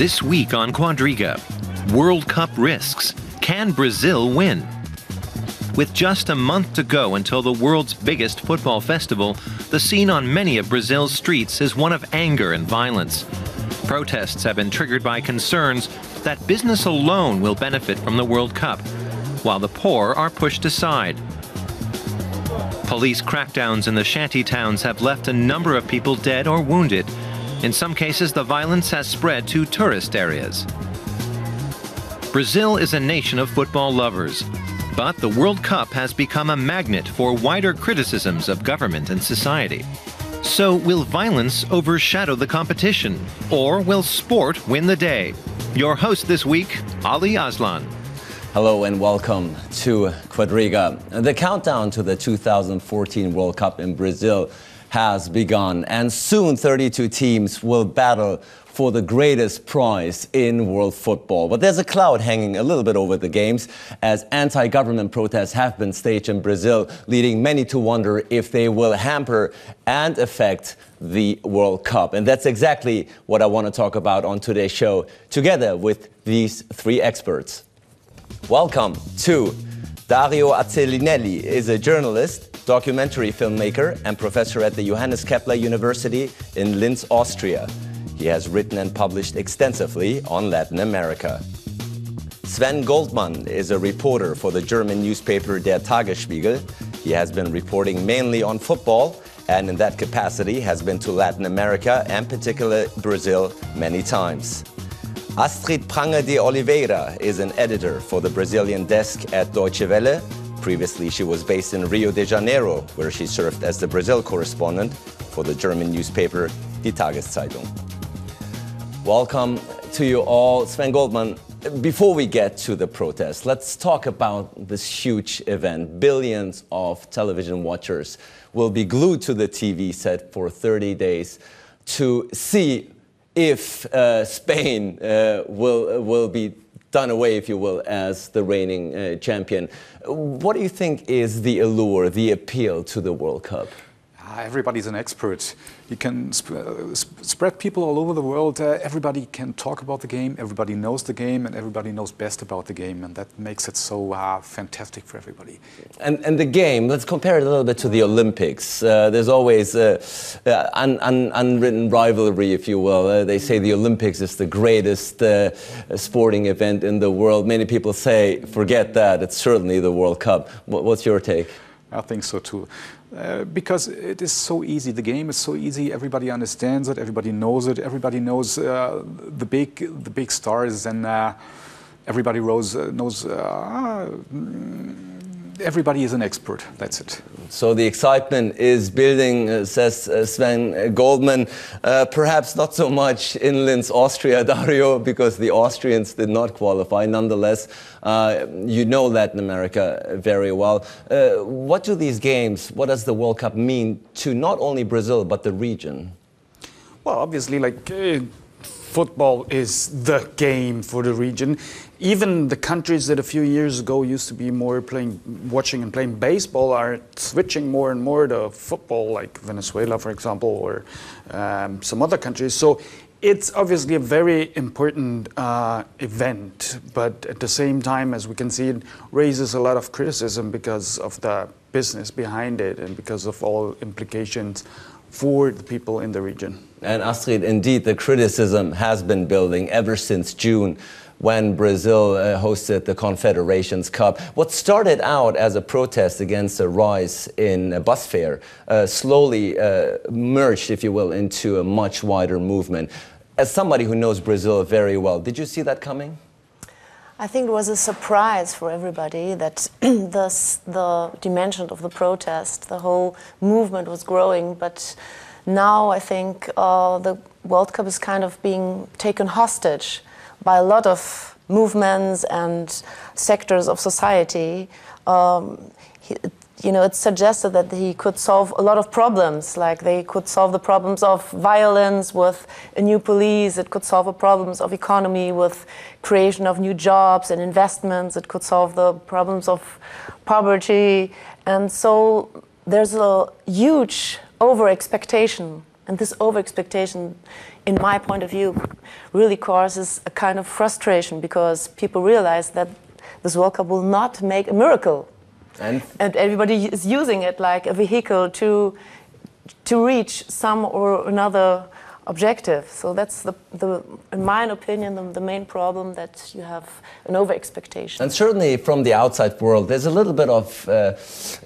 This week on Quadriga, World Cup risks. Can Brazil win? With just a month to go until the world's biggest football festival, the scene on many of Brazil's streets is one of anger and violence. Protests have been triggered by concerns that business alone will benefit from the World Cup, while the poor are pushed aside. Police crackdowns in the shanty towns have left a number of people dead or wounded. In some cases, the violence has spread to tourist areas. Brazil is a nation of football lovers, but the World Cup has become a magnet for wider criticisms of government and society. So will violence overshadow the competition, or will sport win the day? Your host this week, Ali Aslan. Hello and welcome to Quadriga. The countdown to the 2014 World Cup in Brazil has begun, and soon 32 teams will battle for the greatest prize in world football. But there's a cloud hanging a little bit over the games as anti-government protests have been staged in Brazil, leading many to wonder if they will hamper and affect the World Cup. And that's exactly what I want to talk about on today's show, together with these three experts. Welcome to Dario Azzelinelli, is a journalist, documentary filmmaker and professor at the Johannes Kepler University in Linz, Austria. He has written and published extensively on Latin America. Sven Goldmann is a reporter for the German newspaper Der Tagesspiegel. He has been reporting mainly on football and in that capacity has been to Latin America and particularly Brazil many times. Astrid Pranger de Oliveira is an editor for the Brazilian desk at Deutsche Welle. Previously, she was based in Rio de Janeiro, where she served as the Brazil correspondent for the German newspaper Die Tageszeitung. Welcome to you all. Sven Goldmann, before we get to the protest, let's talk about this huge event. Billions of television watchers will be glued to the TV set for 30 days to see if Spain will be done away, if you will, as the reigning champion. What do you think is the allure, the appeal to the World Cup? Everybody's an expert. You can spread people all over the world. Everybody can talk about the game, everybody knows the game, and everybody knows best about the game, and that makes it so fantastic for everybody. And the game, let's compare it a little bit to the Olympics. There's always unwritten rivalry, if you will. They say the Olympics is the greatest sporting event in the world. Many people say, forget that, it's certainly the World Cup. What's your take? I think so too. Because it is so easy. The game is so easy. Everybody understands it. Everybody knows it. Everybody knows the big stars, and everybody knows. Everybody is an expert. That's it. So the excitement is building, says Sven Goldmann. Perhaps not so much in Linz, Austria, Dario, because the Austrians did not qualify. Nonetheless, you know Latin America very well. What do these games, what does the World Cup mean to not only Brazil, but the region? Well, obviously, football is the game for the region. Even the countries that a few years ago used to be more watching and playing baseball are switching more and more to football, like Venezuela, for example, or some other countries. So it's obviously a very important event, but at the same time, as we can see, it raises a lot of criticism because of the business behind it and because of all implications for the people in the region. And Astrid, indeed, the criticism has been building ever since June, when Brazil hosted the Confederations Cup. What started out as a protest against a rise in bus fare slowly merged, if you will, into a much wider movement. As somebody who knows Brazil very well, did you see that coming? I think it was a surprise for everybody that the dimension of the protest, the whole movement was growing, but now I think the World Cup is kind of being taken hostage by a lot of movements and sectors of society. It's suggested that he could solve a lot of problems, like they could solve the problems of violence with a new police, it could solve the problems of economy with creation of new jobs and investments, it could solve the problems of poverty. And so there's a huge over-expectation, and this over-expectation, in my point of view, really causes a kind of frustration because people realize that this World Cup will not make a miracle. And everybody is using it like a vehicle to reach some or another objective. So that's in my opinion, the main problem, that you have an over-expectation. And certainly from the outside world, there's a little bit of,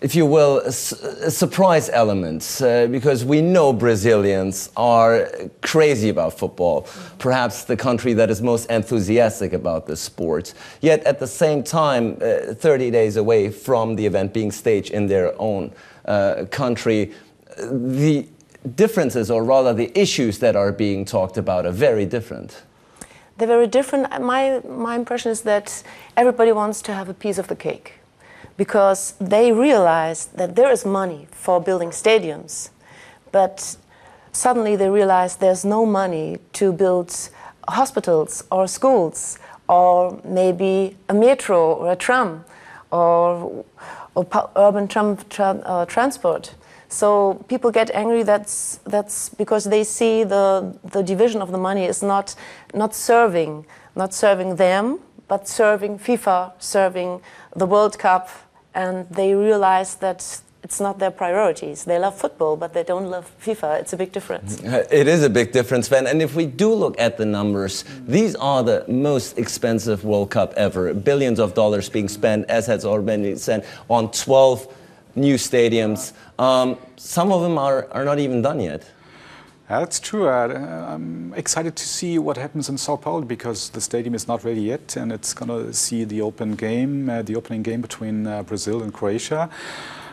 if you will, a surprise element, because we know Brazilians are crazy about football, perhaps the country that is most enthusiastic about the sport. Yet at the same time, 30 days away from the event being staged in their own country, the differences, or rather the issues that are being talked about, are very different. They're very different. My impression is that everybody wants to have a piece of the cake because they realize that there is money for building stadiums, but suddenly they realize there's no money to build hospitals or schools or maybe a metro or a tram or urban transport. So people get angry. That's because they see the division of the money is not serving them, but serving FIFA, serving the World Cup, and they realize that it's not their priorities. They love football, but they don't love FIFA. It's a big difference. It is a big difference, Sven. And if we do look at the numbers, these are the most expensive World Cup ever. Billions of dollars being spent, as has already been said, on 12 new stadiums. Some of them are not even done yet. That's true. I'm excited to see what happens in Sao Paulo because the stadium is not ready yet, and it's going to see the opening game between Brazil and Croatia.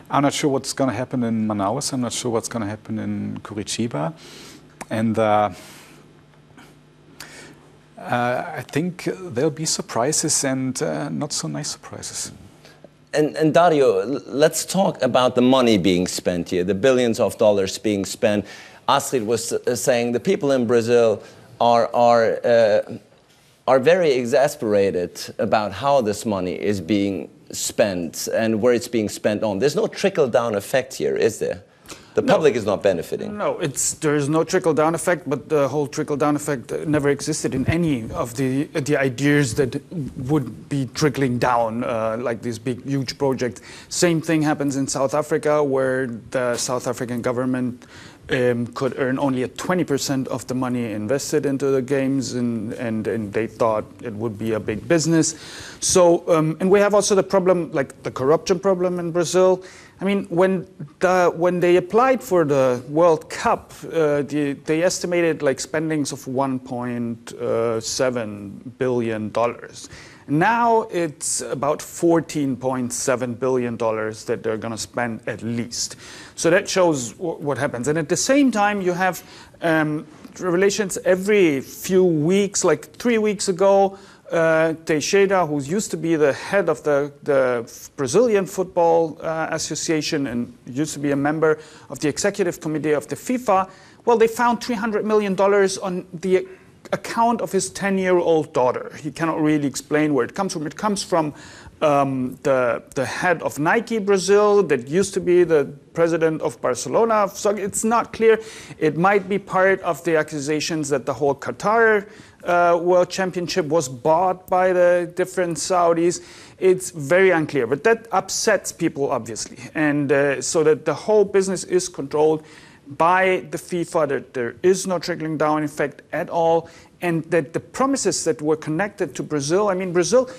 I'm not sure what's going to happen in Manaus. I'm not sure what's going to happen in Curitiba, and I think there'll be surprises and not so nice surprises. And Dario, let's talk about the money being spent here, the billions of dollars being spent. Astrid was saying the people in Brazil are very exasperated about how this money is being spent and where it's being spent on. There's no trickle-down effect here, is there? The public is not benefiting. No, there is no trickle-down effect, but the whole trickle-down effect never existed in any of the ideas that would be trickling down, like these big, huge projects. Same thing happens in South Africa, where the South African government could earn only 20% of the money invested into the games, and they thought it would be a big business. So, and we have also the problem, like the corruption problem in Brazil. I mean, when they applied for the World Cup, they estimated like spendings of $1.7 billion. Now it's about $14.7 billion that they're going to spend at least. So that shows what happens. And at the same time, you have revelations every few weeks. Like 3 weeks ago, Teixeira, who used to be the head of the Brazilian Football Association and used to be a member of the executive committee of the FIFA, well, they found $300 million on the account of his 10-year-old daughter. He cannot really explain where it comes from. It comes from the head of Nike Brazil that used to be the president of Barcelona. So it's not clear. It might be part of the accusations that the whole Qatar World Championship was bought by the different Saudis. It's very unclear, but that upsets people, obviously. And so that the whole business is controlled by the FIFA, that there is no trickling down effect at all, and that the promises that were connected to Brazil, I mean, Brazil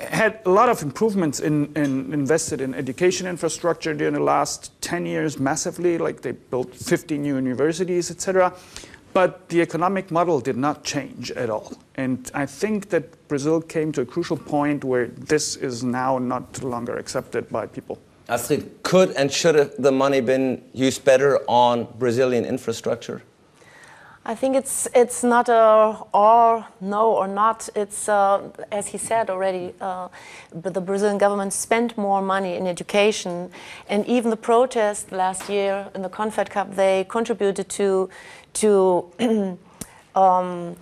had a lot of improvements invested in education infrastructure during the last 10 years massively, like they built 50 new universities, etc. But the economic model did not change at all. And I think that Brazil came to a crucial point where this is now not longer accepted by people. Astrid, could and should the money been used better on Brazilian infrastructure? I think it's not a or no or not. It's as he said already. The Brazilian government spent more money in education, and even the protest last year in the Confed Cup, they contributed to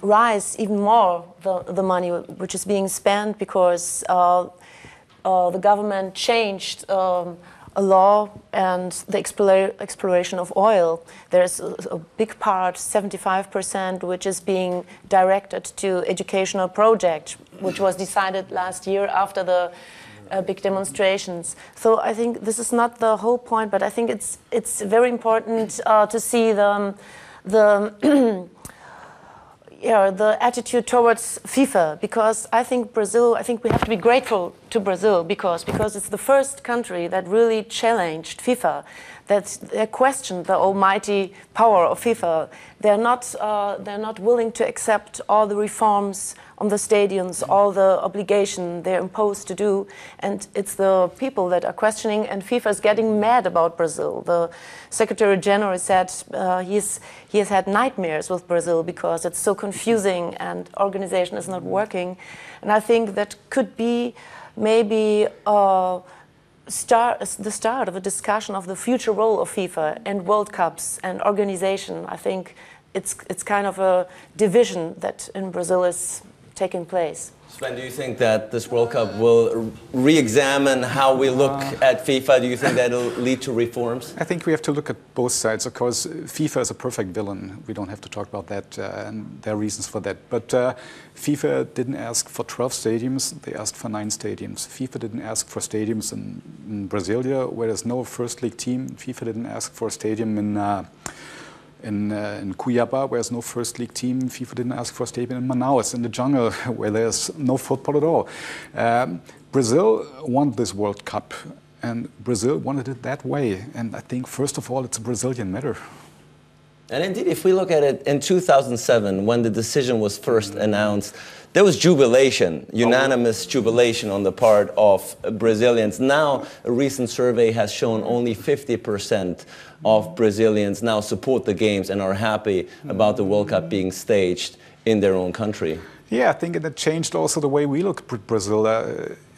rise even more the money which is being spent because the government changed a law and the exploration of oil. There's a big part, 75%, which is being directed to educational projects, which was decided last year after the big demonstrations. So I think this is not the whole point, but I think it's very important to see the the attitude towards FIFA, because I think we have to be grateful to Brazil because it's the first country that really challenged FIFA, that they questioned the almighty power of FIFA. They're not willing to accept all the reforms on the stadiums, all the obligation they're imposed to do, and it's the people that are questioning, and FIFA is getting mad about Brazil. The Secretary General said he has had nightmares with Brazil because it's so confusing and organization is not working, and I think that could be maybe the start of a discussion of the future role of FIFA and World Cups and organization. I think it's kind of a division that in Brazil is taking place. Sven, do you think that this World Cup will re-examine how we look at FIFA? Do you think that will lead to reforms? I think we have to look at both sides. Of course, FIFA is a perfect villain. We don't have to talk about that, and there are reasons for that. But FIFA didn't ask for 12 stadiums, they asked for 9 stadiums. FIFA didn't ask for stadiums in Brasilia, where there's no first league team. FIFA didn't ask for a stadium in Cuiabá, where there's no first league team. FIFA didn't ask for a stadium in Manaus, in the jungle, where there's no football at all. Brazil won this World Cup, and Brazil wanted it that way. And I think, first of all, it's a Brazilian matter. And indeed, if we look at it, in 2007, when the decision was first announced, there was jubilation, unanimous jubilation on the part of Brazilians. Now, a recent survey has shown only 50% of Brazilians now support the games and are happy about the World Cup being staged in their own country. Yeah, I think that changed also the way we look at Brazil.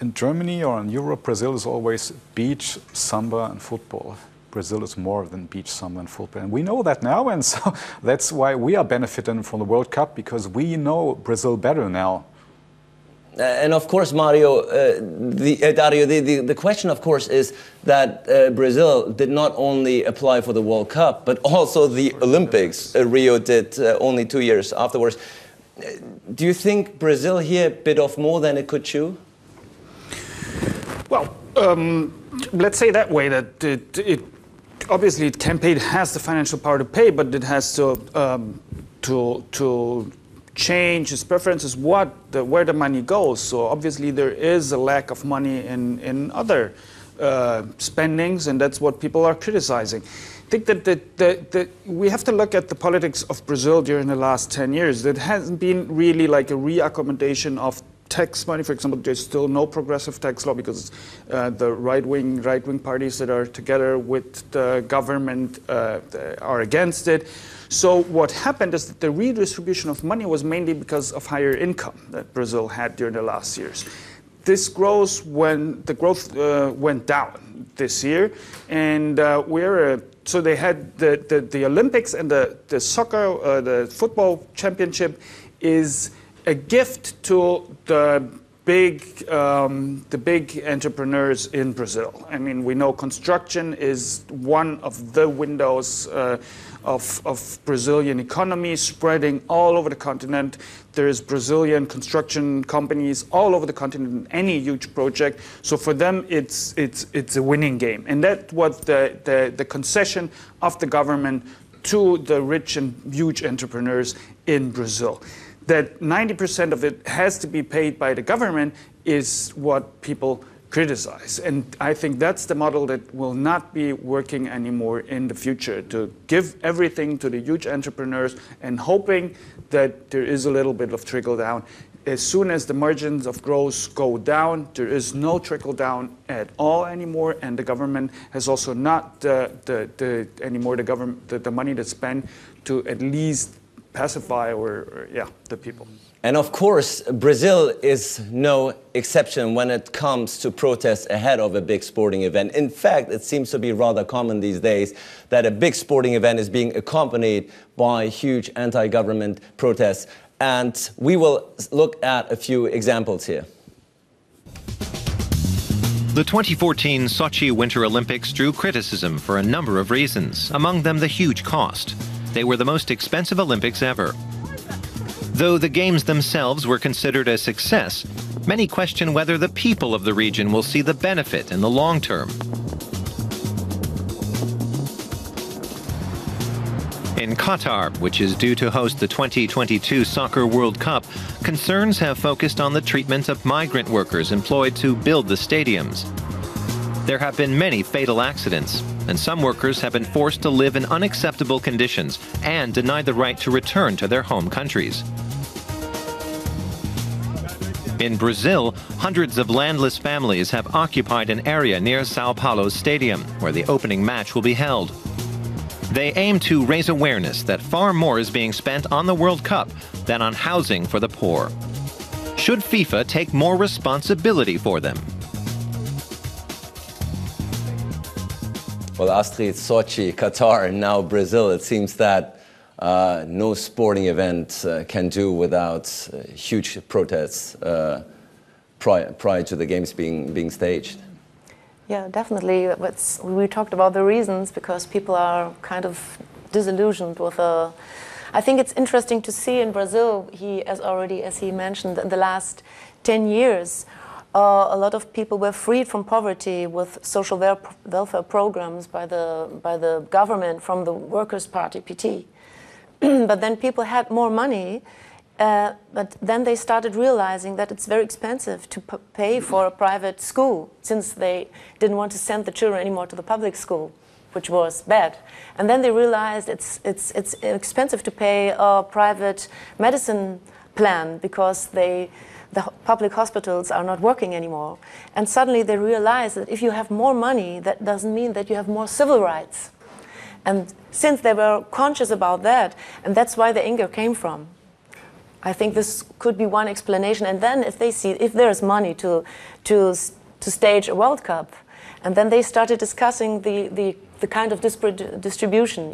In Germany or in Europe, Brazil is always beach, samba and football. Brazil is more than beach, samba and football. And we know that now, and so that's why we are benefiting from the World Cup, because we know Brazil better now. And of course, Dario, the question, of course, is that Brazil did not only apply for the World Cup, but also the Olympics. Rio did only 2 years afterwards. Do you think Brazil here bit off more than it could chew? Well, let's say that way, that obviously campaign has the financial power to pay, but it has to change its preferences, where the money goes. So obviously there is a lack of money in other spendings, and that's what people are criticizing. I think that we have to look at the politics of Brazil during the last 10 years. That hasn't been really like a reaccommodation of tax money. For example, there's still no progressive tax law because the right-wing parties that are together with the government are against it. So what happened is that the redistribution of money was mainly because of higher income that Brazil had during the last years. This grows when the growth went down this year, and so they had the Olympics and the soccer, the football championship is a gift to the big entrepreneurs in Brazil. I mean, we know construction is one of the windows of Brazilian economy, spreading all over the continent. There's Brazilian construction companies all over the continent in any huge project. So for them, it's a winning game, and that's what the concession of the government to the rich and huge entrepreneurs in Brazil. That 90% of it has to be paid by the government is what people criticize. And I think that's the model that will not be working anymore in the future, to give everything to the huge entrepreneurs and hoping that there is a little bit of trickle down. As soon as the margins of growth go down, there is no trickle down at all anymore, and the government has also not anymore the money to spend to at least pacify the people. And of course, Brazil is no exception when it comes to protests ahead of a big sporting event. In fact, it seems to be rather common these days that a big sporting event is being accompanied by huge anti-government protests. And we will look at a few examples here. The 2014 Sochi Winter Olympics drew criticism for a number of reasons, among them the huge cost. They were the most expensive Olympics ever. Though the Games themselves were considered a success, many question whether the people of the region will see the benefit in the long term. In Qatar, which is due to host the 2022 Soccer World Cup, concerns have focused on the treatment of migrant workers employed to build the stadiums. There have been many fatal accidents, and some workers have been forced to live in unacceptable conditions and denied the right to return to their home countries. In Brazil, hundreds of landless families have occupied an area near Sao Paulo's stadium, where the opening match will be held. They aim to raise awareness that far more is being spent on the World Cup than on housing for the poor. Should FIFA take more responsibility for them? Well, Astrid, Sochi, Qatar, and now Brazil, it seems that no sporting event can do without huge protests prior to the games being staged. Yeah, definitely. We talked about the reasons because people are kind of disillusioned with I think it's interesting to see in Brazil, as he mentioned, in the last 10 years, a lot of people were freed from poverty with social welfare programs by the government from the Workers' Party, PT. But then people had more money, but then they started realizing that it's very expensive to pay for a private school, since they didn't want to send the children anymore to the public school, which was bad. And then they realized it's expensive to pay a private medicine plan because the public hospitals are not working anymore. And suddenly they realized that if you have more money, that doesn't mean that you have more civil rights. And since they were conscious about that, and that's why the anger came from. I think this could be one explanation. And then if there's money to stage a World Cup, and then they started discussing the kind of disparate distribution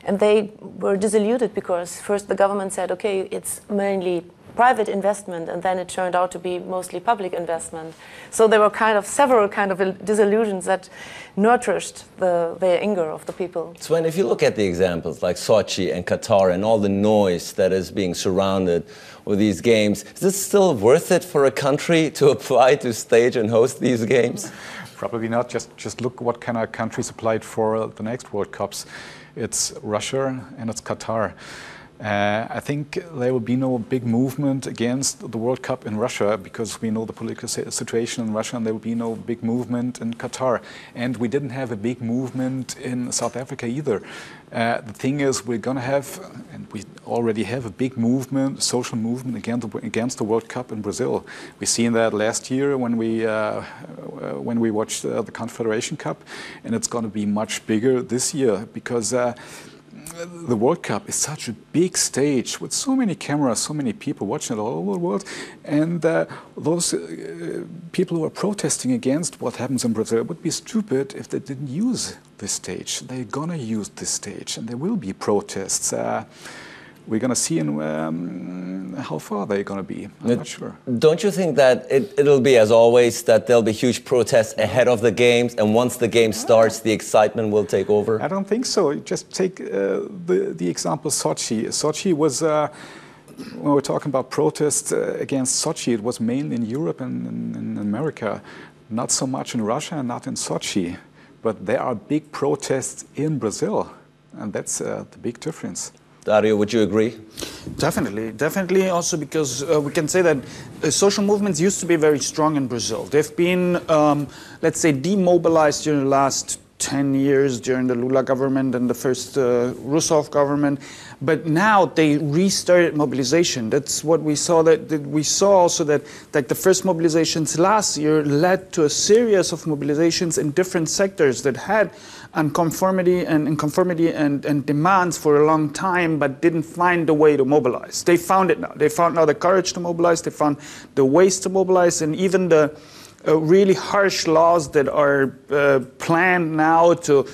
and they were disillusioned because first the government said, okay, it's mainly private investment, and then it turned out to be mostly public investment. So there were several disillusions that nurtured the anger of the people. Sven, if you look at the examples like Sochi and Qatar and all the noise that is being surrounded with these games, is it still worth it for a country to apply to stage and host these games? Probably not. Just look what kind of countries applied for the next World Cups. It's Russia and it's Qatar. I think there will be no big movement against the World Cup in Russia because we know the political situation in Russia, and there will be no big movement in Qatar. And we didn't have a big movement in South Africa either. The thing is, we're going to have, and we already have, a big movement, social movement against the World Cup in Brazil. We've seen that last year when we watched the Confederation Cup, and it's going to be much bigger this year because the World Cup is such a big stage with so many cameras, so many people watching it all over the world, and those people who are protesting against what happens in Brazil would be stupid if they didn't use this stage. They're gonna use this stage, and there will be protests. We're going to see how far they're going to be. I'm not sure. Don't you think that it'll be, as always, that there'll be huge protests ahead of the games, and once the game starts, the excitement will take over? I don't think so. Just take the example Sochi. Sochi was, when we're talking about protests against Sochi, it was mainly in Europe and in America, not so much in Russia and not in Sochi. But there are big protests in Brazil, and that's the big difference. Dario, would you agree? Definitely also because we can say that social movements used to be very strong in Brazil. They've been, let's say, demobilized during the last 10 years during the Lula government and the first Rousseff government. But now they restarted mobilization. That's what we saw. That we saw also that the first mobilizations last year led to a series of mobilizations in different sectors that had unconformity and demands for a long time, but didn't find the way to mobilize. They found it now. They found now the courage to mobilize. They found the ways to mobilize, and even the really harsh laws that are planned now to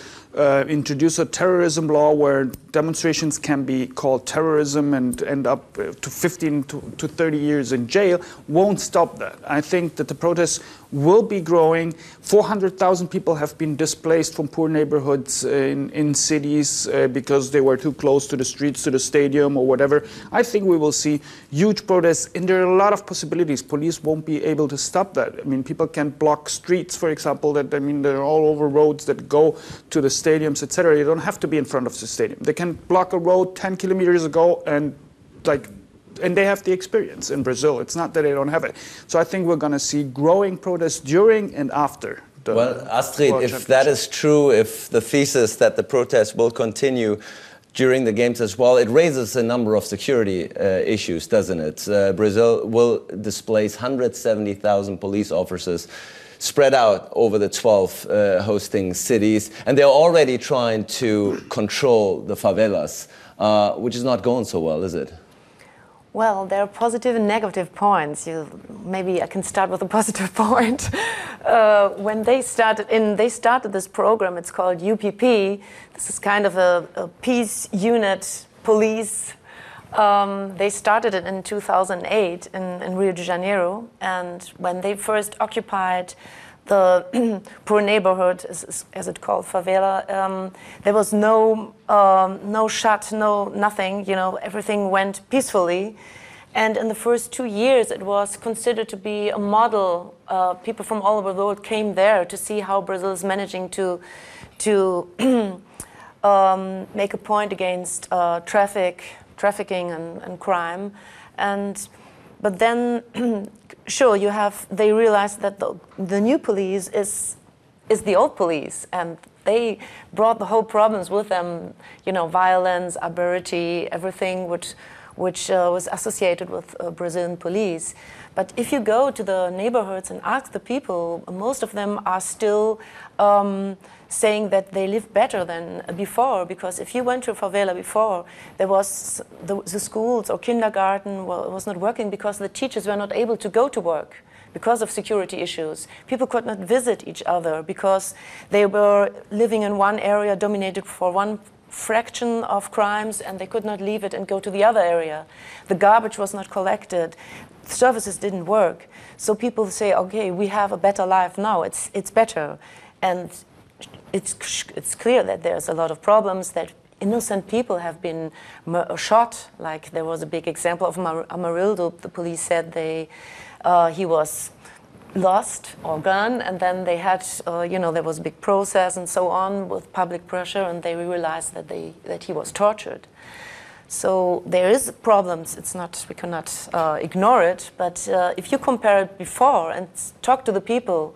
introduce a terrorism law where demonstrations can be called terrorism and end up to 15 to 30 years in jail won't stop that. I think that the protests will be growing. 400,000 people have been displaced from poor neighborhoods in cities because they were too close to the streets, to the stadium or whatever. I think we will see huge protests, and there are a lot of possibilities. Police won't be able to stop that. I mean, people can block streets, for example, they're all over roads that go to the stadiums, etc. You don't have to be in front of the stadium. They can block a road 10 kilometers ago and they have the experience in Brazil. It's not that they don't have it. So I think we're going to see growing protests during and after the Well, Astrid, if that is true, if the thesis that the protests will continue during the games as well, it raises a number of security issues, doesn't it? Brazil will displace 170,000 police officers spread out over the 12 hosting cities, and they're already trying to control the favelas, which is not going so well, is it? Well, there are positive and negative points. Maybe I can start with a positive point. When they started this program, it's called UPP. This is kind of a peace unit police. They started it in 2008 in Rio de Janeiro, and when they first occupied the poor neighborhood, as it's called, favela, there was no shut, nothing. You know, everything went peacefully. And in the first 2 years, it was considered to be a model. People from all over the world came there to see how Brazil is managing to make a point against trafficking and crime. But then, sure, they realized that the new police is the old police, and they brought the whole problems with them. You know, violence, aberrity, everything which was associated with Brazilian police. But if you go to the neighborhoods and ask the people, most of them are still saying that they live better than before, because if you went to a favela before, there was the schools or kindergarten was not working because the teachers were not able to go to work because of security issues. People could not visit each other because they were living in one area dominated for one fraction of crimes, and they could not leave it and go to the other area. The garbage was not collected. Services didn't work. So people say, okay, we have a better life now. It's better. And it's clear that there's a lot of problems, that innocent people have been shot. Like there was a big example of Amarildo. The police said he was lost or gone, and then they had, there was a big process and so on with public pressure, and they realized that he was tortured. So there is problems. We cannot ignore it. But if you compare it before and talk to the people,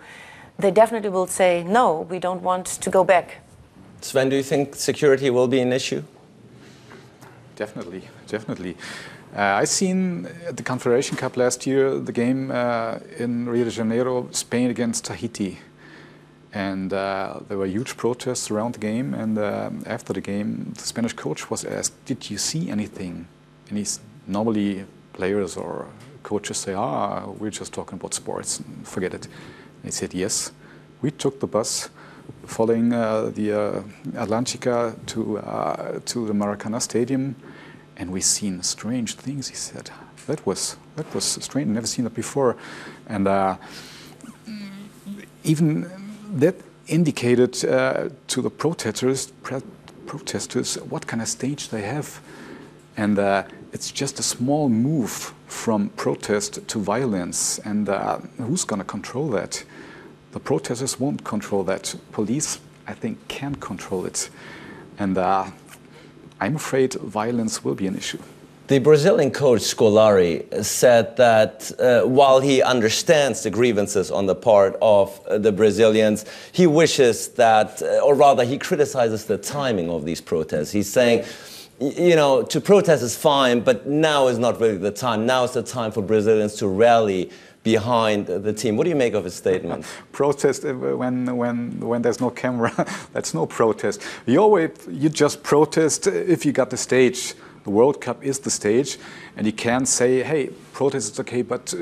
they definitely will say, no, we don't want to go back. Sven, do you think security will be an issue? Definitely. I seen at the Confederation Cup last year the game in Rio de Janeiro, Spain against Tahiti. And there were huge protests around the game, and after the game the Spanish coach was asked, did you see anything? And normally players or coaches say, we're just talking about sports, forget it. And he said, yes, we took the bus following the Atlantica to the Maracana Stadium, and we seen strange things. He said, that was strange, never seen that before. And even that indicated to the protesters what kind of stage they have. And it's just a small move from protest to violence. And who's going to control that? The protesters won't control that. Police, I think, can control it. And I'm afraid violence will be an issue. The Brazilian coach Scolari said that while he understands the grievances on the part of the Brazilians, he wishes that, or rather he criticizes the timing of these protests. He's saying, to protest is fine, but now is not really the time. Now is the time for Brazilians to rally behind the team. What do you make of his statement? Protest when there's no camera, that's no protest. You just protest if you got the stage. The World Cup is the stage, and you can't say, hey, protest is okay, but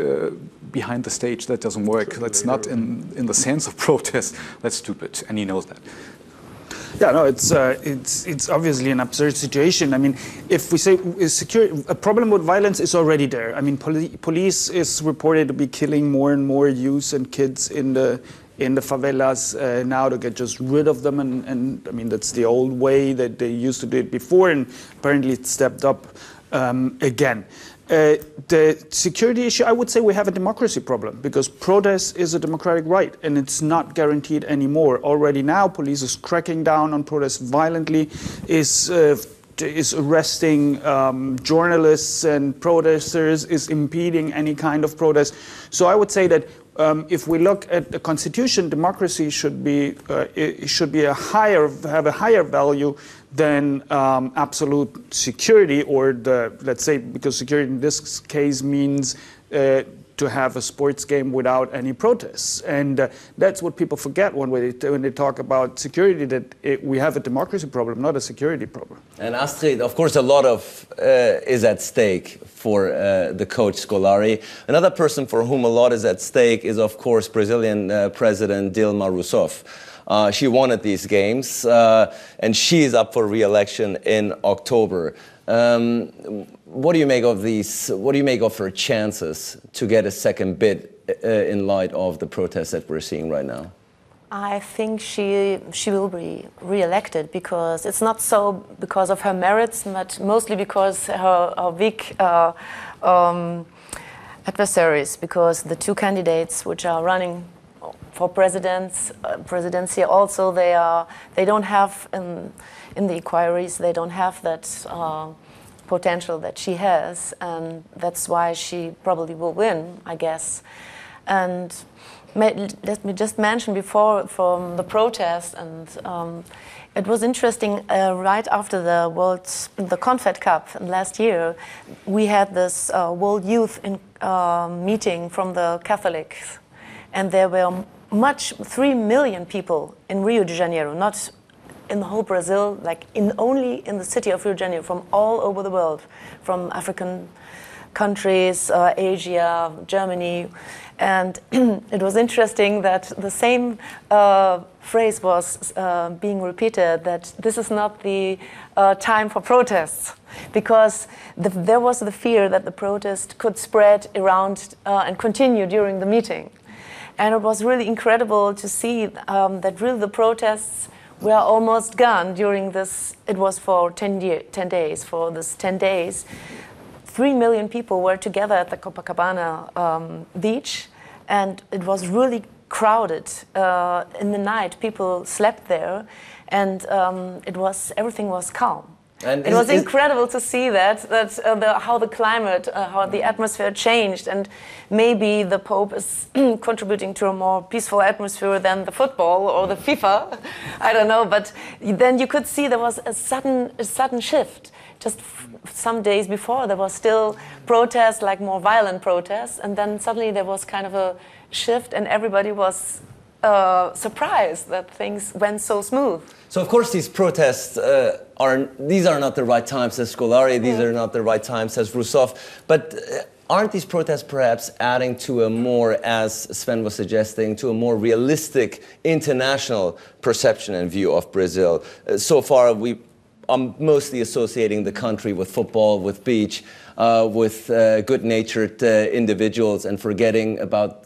behind the stage that doesn't work. That's not in the sense of protest. That's stupid, and he knows that. Yeah, no, it's obviously an absurd situation. I mean, if we say a problem with violence is already there. I mean, police is reported to be killing more and more youths and kids in the favelas now to get just rid of them, and I mean that's the old way that they used to do it before, and apparently it stepped up again. The security issue, I would say we have a democracy problem because protest is a democratic right and it's not guaranteed anymore. Already now, police is cracking down on protests violently, is arresting journalists and protesters, is impeding any kind of protest. So I would say that if we look at the constitution, democracy should be have a higher value than absolute security, or let's say, because security in this case means to have a sports game without any protests, and that's what people forget when they talk about security. That we have a democracy problem, not a security problem. And Astrid, of course, a lot of is at stake for the coach Scolari. Another person for whom a lot is at stake is, of course, Brazilian President Dilma Rousseff. She won at these games, and she's up for re-election in October. What do you make of these? What do you make of her chances to get a second bid in light of the protests that we're seeing right now? I think she will be re-elected because it's not so because of her merits, but mostly because her weak adversaries. Because the two candidates which are running for presidency also they don't have in the inquiries, they don't have that potential that she has, and that's why she probably will win, I guess. And let me just mention before from the protest, and it was interesting. Right after the Confed Cup last year, we had this World Youth meeting from the Catholics, and there were 3 million people in Rio de Janeiro, not in the whole Brazil, like only in the city of Rio de Janeiro, from all over the world, from African countries, Asia, Germany. And it was interesting that the same phrase was being repeated, that this is not the time for protests, because there was the fear that the protest could spread around and continue during the meeting. And it was really incredible to see that really the protests were almost gone during this. It was for 10 days. For this 10 days, 3 million people were together at the Copacabana beach, and it was really crowded. In the night, people slept there, and everything was calm. And it was incredible to see how the climate, how the atmosphere changed, and maybe the Pope is contributing to a more peaceful atmosphere than the football or the FIFA. I don't know, but then you could see there was a sudden shift. Just some days before, there was still protests, like more violent protests, and then suddenly there was kind of a shift, and everybody was surprised that things went so smooth. So of course these protests these are not the right times, says Scolari, these are not the right times, says Rousseff, but aren't these protests perhaps adding to a more, as Sven was suggesting, to a more realistic international perception and view of Brazil? So far I'm mostly associating the country with football, with beach, with good-natured individuals, and forgetting about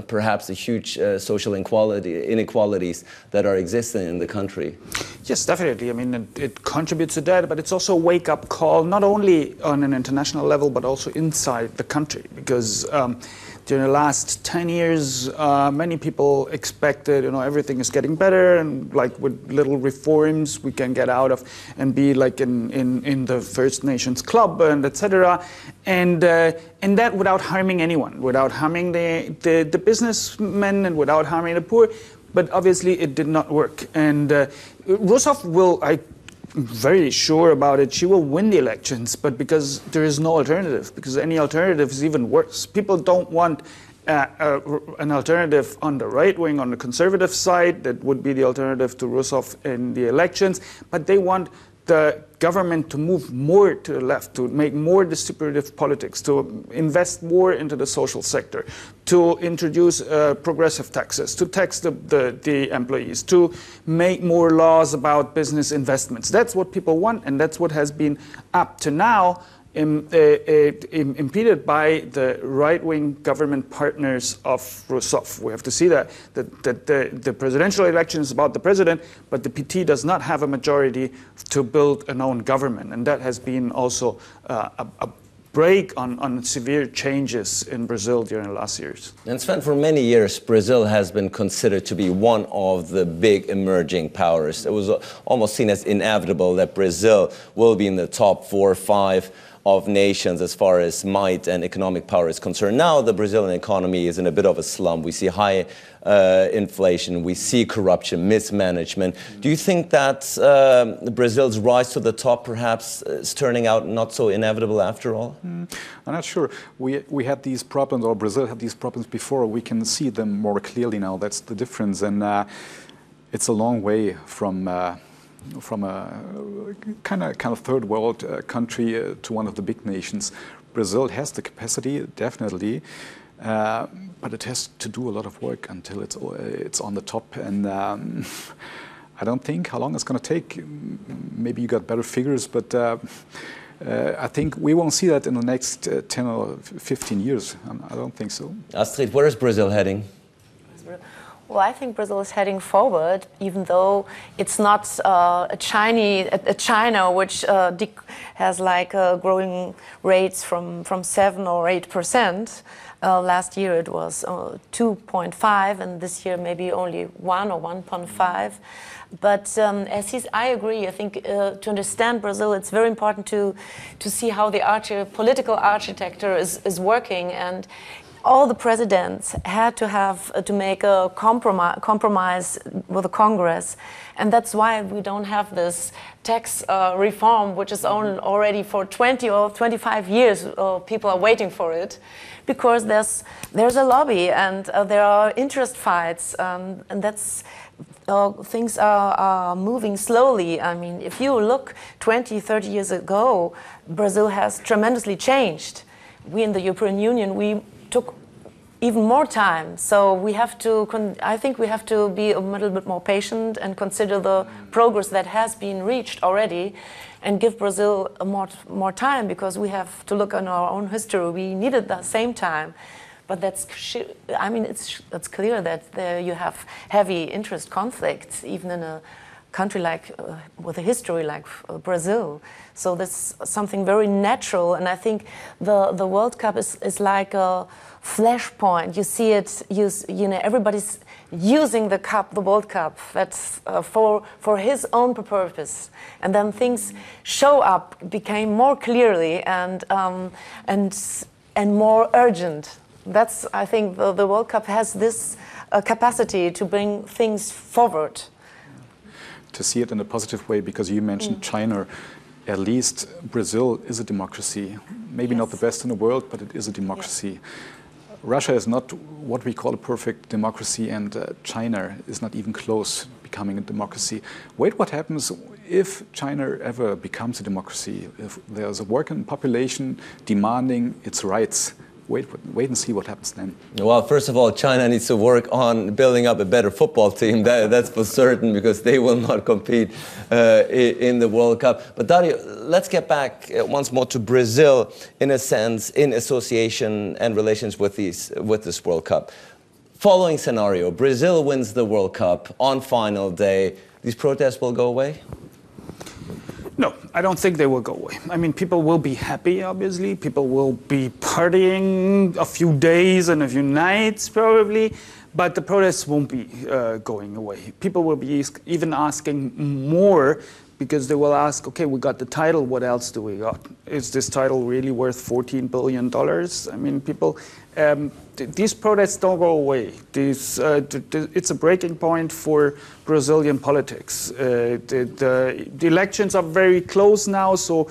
perhaps the huge social inequalities that are existing in the country. Yes, definitely. I mean, it contributes to that, but it's also a wake-up call, not only on an international level, but also inside the country, because during the last 10 years, many people expected, everything is getting better, and like with little reforms, we can get out of and be like in the First Nations Club and etc. And that without harming anyone, without harming the businessmen and without harming the poor. But obviously, it did not work. And Rousseff I'm very sure about it, she will win the elections, but because there is no alternative, because any alternative is even worse. People don't want an alternative on the right wing, on the conservative side, that would be the alternative to Rousseff in the elections, but they want the government to move more to the left, to make more distributive politics, to invest more into the social sector, to introduce progressive taxes, to tax the employees, to make more laws about business investments. That's what people want, and that's what has been up to now impeded by the right-wing government partners of Rousseff. We have to see that the presidential election is about the president, but the PT does not have a majority to build an own government, and that has been also a break on severe changes in Brazil during the last years. And Sven, for many years, Brazil has been considered to be one of the big emerging powers. It was almost seen as inevitable that Brazil will be in the top 4 or 5 of nations as far as might and economic power is concerned. Now the Brazilian economy is in a bit of a slump. We see high inflation, we see corruption, mismanagement. Do you think that Brazil's rise to the top perhaps is turning out not so inevitable after all? I'm not sure. We had these problems, or Brazil had these problems before. We can see them more clearly now. That's the difference. And it's a long way from a kind of third world country to one of the big nations. Brazil has the capacity, definitely, but it has to do a lot of work until it's on the top. And I don't think how long it's going to take. Maybe you got better figures, but I think we won't see that in the next 10 or 15 years. I don't think so. Astrid, where is Brazil heading? Well, I think Brazil is heading forward, even though it's not a China which has like growing rates from 7 or 8%. Last year it was 2.5, and this year maybe only 1 or 1.5. But I agree. I think to understand Brazil, it's very important to see how the political architecture is working. And all the presidents had to make a compromise with the Congress, and that's why we don't have this tax reform, which is on already for 20 or 25 years. People are waiting for it, because there's a lobby and there are interest fights, and that's things are moving slowly. I mean, if you look 20, 30 years ago, Brazil has tremendously changed. We in the European Union, we took even more time, so we have to. I think we have to be a little bit more patient and consider the progress that has been reached already, and give Brazil more time, because we have to look on our own history. We needed the same time, but I mean, it's clear that there you have heavy interest conflicts, even in a country like with a history like Brazil. So that's something very natural, and I think the World Cup is like a flashpoint. You see it, you know, everybody's using the World Cup, that's for his own purpose, and then things show up, became more clearly and more urgent. That's, I think, the World Cup has this capacity to bring things forward. To see it in a positive way, because you mentioned China. At least Brazil is a democracy. Maybe not the best in the world, but it is a democracy. Yes. Russia is not what we call a perfect democracy, and China is not even close to becoming a democracy. Wait, what happens if China ever becomes a democracy? If there's a working population demanding its rights? Wait and see what happens then. Well, first of all, China needs to work on building up a better football team. That's for certain, because they will not compete in the World Cup. But Dario, let's get back once more to Brazil, in a sense, in association and relations with this World Cup. Following scenario: Brazil wins the World Cup on final day. These protests will go away? No, I don't think they will go away. I mean, people will be happy, obviously. People will be partying a few days and a few nights, probably. But the protests won't be going away. People will be even asking more, because they will ask, okay, we got the title, what else do we got? Is this title really worth $14 billion? I mean, people, these protests don't go away. It's a breaking point for Brazilian politics. The elections are very close now, so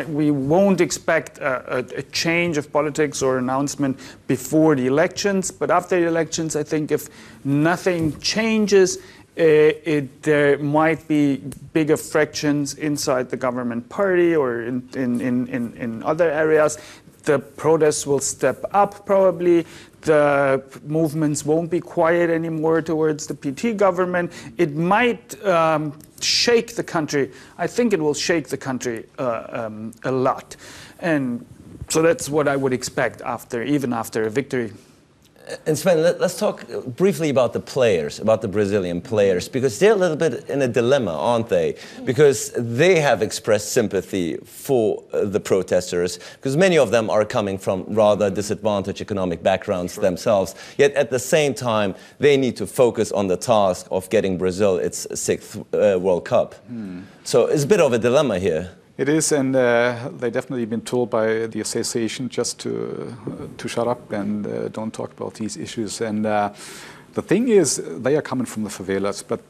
we won't expect a change of politics or announcement before the elections. But after the elections, I think if nothing changes, there might be bigger fractions inside the government party or in other areas. The protests will step up probably. The movements won't be quiet anymore towards the PT government. It might shake the country. I think it will shake the country a lot. And so that's what I would expect even after a victory. And Sven, let's talk briefly about the players, about the Brazilian players, because they're a little bit in a dilemma, aren't they? Because they have expressed sympathy for the protesters, because many of them are coming from rather disadvantaged economic backgrounds themselves. Yet at the same time, they need to focus on the task of getting Brazil its 6th World Cup. So it's a bit of a dilemma here. It is, and they've definitely been told by the association just to shut up and don't talk about these issues. And the thing is, they are coming from the favelas, but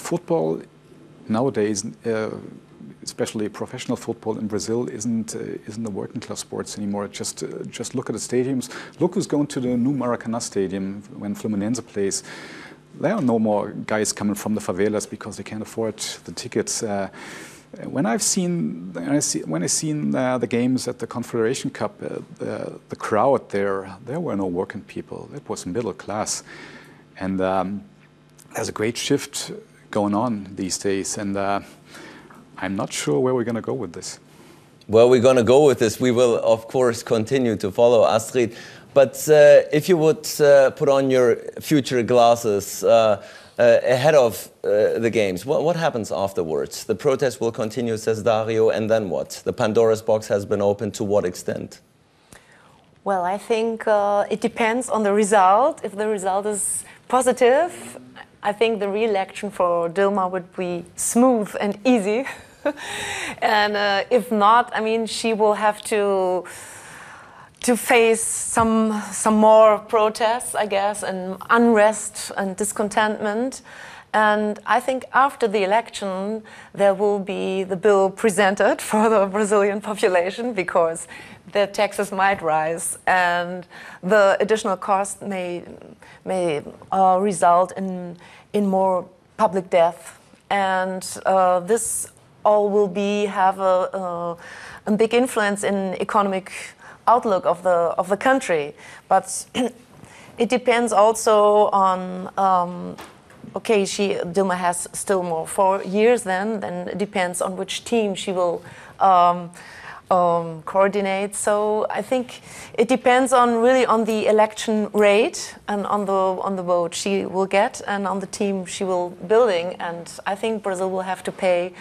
football nowadays, especially professional football in Brazil, isn't a working class sports anymore. Just look at the stadiums. Look who's going to the new Maracanã stadium when Fluminense plays. There are no more guys coming from the favelas because they can't afford the tickets. When I've seen the games at the Confederation Cup, the crowd there were no working people. It was middle class, and there's a great shift going on these days. And I'm not sure where we're going to go with this. Where we're going to go with this, we will of course continue to follow, Astrid. But if you would put on your future glasses. Ahead of the games, what happens afterwards? The protest will continue, says Dario, and then what? The Pandora's box has been opened to what extent? Well, I think it depends on the result. If the result is positive, I think the re-election for Dilma would be smooth and easy. And if not, I mean, she will have to face some more protests, I guess, and unrest and discontentment. And I think after the election, there will be the bill presented for the Brazilian population because the taxes might rise and the additional cost may result in more public death. And this all will have a big influence in economic outlook of the country, but it depends also on. Okay, Dilma has still more 4 years. Then it depends on which team she will coordinate. So I think it depends really on the election rate and on the vote she will get and on the team she will building. And I think Brazil will have to pay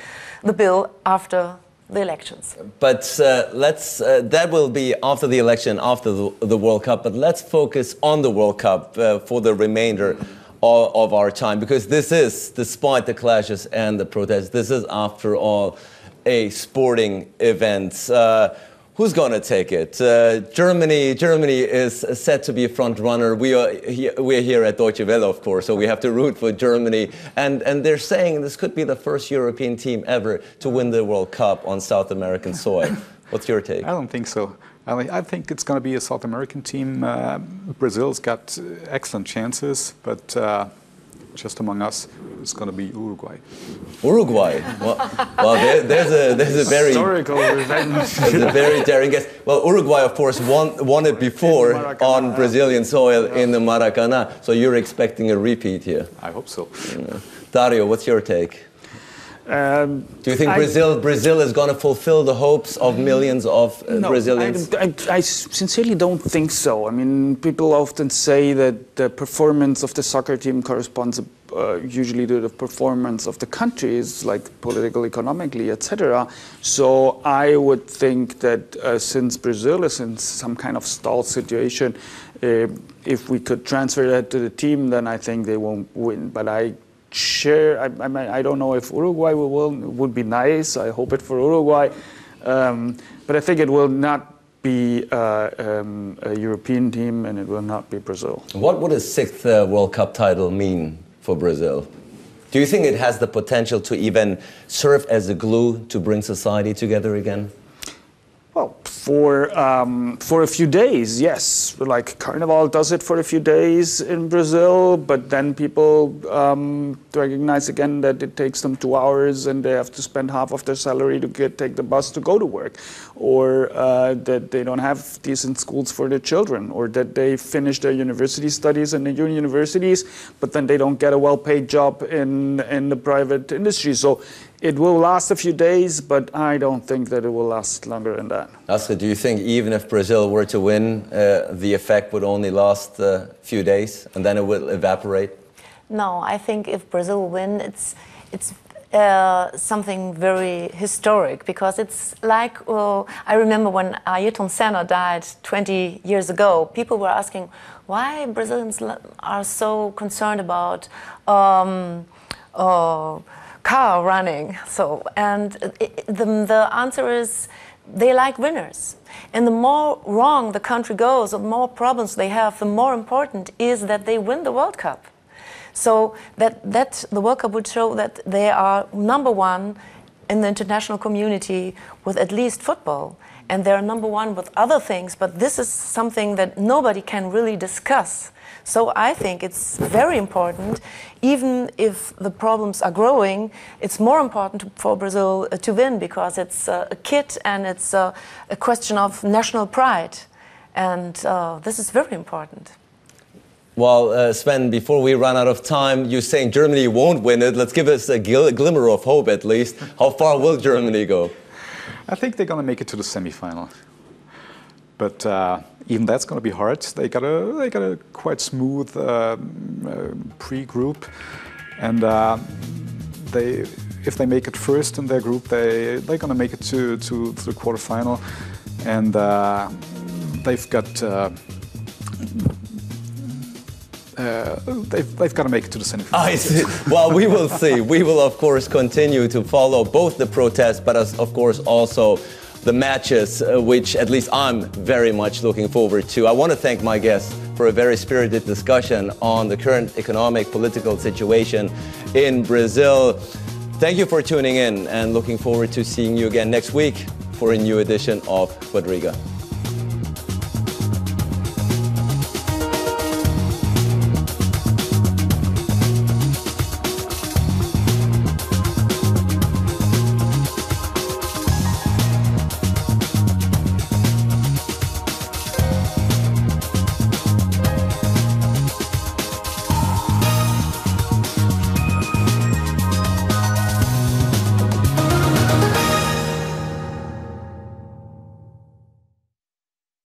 the bill after the elections. But that will be after the election, after the World Cup. But let's focus on the World Cup for the remainder of our time, because this is, despite the clashes and the protests, this is after all a sporting event. Who's going to take it? Germany is set to be a front runner. We're here at Deutsche Welle, of course, so we have to root for Germany. And they're saying this could be the first European team ever to win the World Cup on South American soil. What's your take? I don't think so. I think it's going to be a South American team. Brazil's got excellent chances, but just among us, it's going to be Uruguay. Uruguay? Well, there's a very historical revenge. There's a very daring guess. Well, Uruguay, of course, won it before on Brazilian soil in the Maracanã. So you're expecting a repeat here? I hope so. Dario, what's your take? Do you think Brazil is going to fulfill the hopes of millions of Brazilians? I sincerely don't think so. I mean, people often say that the performance of the soccer team corresponds usually to the performance of the countries, like political, economically, etc. So I would think that since Brazil is in some kind of stalled situation, if we could transfer that to the team, then I think they won't win. But I don't know if Uruguay will win. It would be nice. I hope it for Uruguay. But I think it will not be a European team and it will not be Brazil. What would a 6th World Cup title mean for Brazil? Do you think it has the potential to even serve as a glue to bring society together again? Well, for a few days, yes. Like Carnival does it for a few days in Brazil, but then people recognize again that it takes them 2 hours and they have to spend half of their salary to take the bus to go to work, or that they don't have decent schools for their children, or that they finish their university studies in the universities, but then they don't get a well-paid job in the private industry. So it will last a few days, but I don't think that it will last longer than that. Astrid, do you think even if Brazil were to win, the effect would only last a few days and then it will evaporate? No, I think if Brazil win, it's something very historic, because it's like, I remember when Ayrton Senna died 20 years ago, people were asking why Brazilians are so concerned about car running. So, and the answer is they like winners. And the more wrong the country goes, the more problems they have, the more important is that they win the World Cup. So that the World Cup would show that they are number one in the international community with at least football. And they're number one with other things, but this is something that nobody can really discuss. So I think it's very important, even if the problems are growing, it's more important for Brazil to win, because it's a kit and it's a question of national pride. And this is very important. Well, Sven, before we run out of time, you're saying Germany won't win it. Let's give us a glimmer of hope at least. How far will Germany go? I think they're going to make it to the semi-final. But even that's going to be hard. They got a quite smooth pre-group, and if they make it first in their group, they're going to make it to the quarterfinal, and they've got they've got to make it to the semifinals. Well, we will see. We will, of course, continue to follow both the protests, but of course also the matches, which at least I'm very much looking forward to. I want to thank my guests for a very spirited discussion on the current economic, political situation in Brazil. Thank you for tuning in, and looking forward to seeing you again next week for a new edition of Quadriga.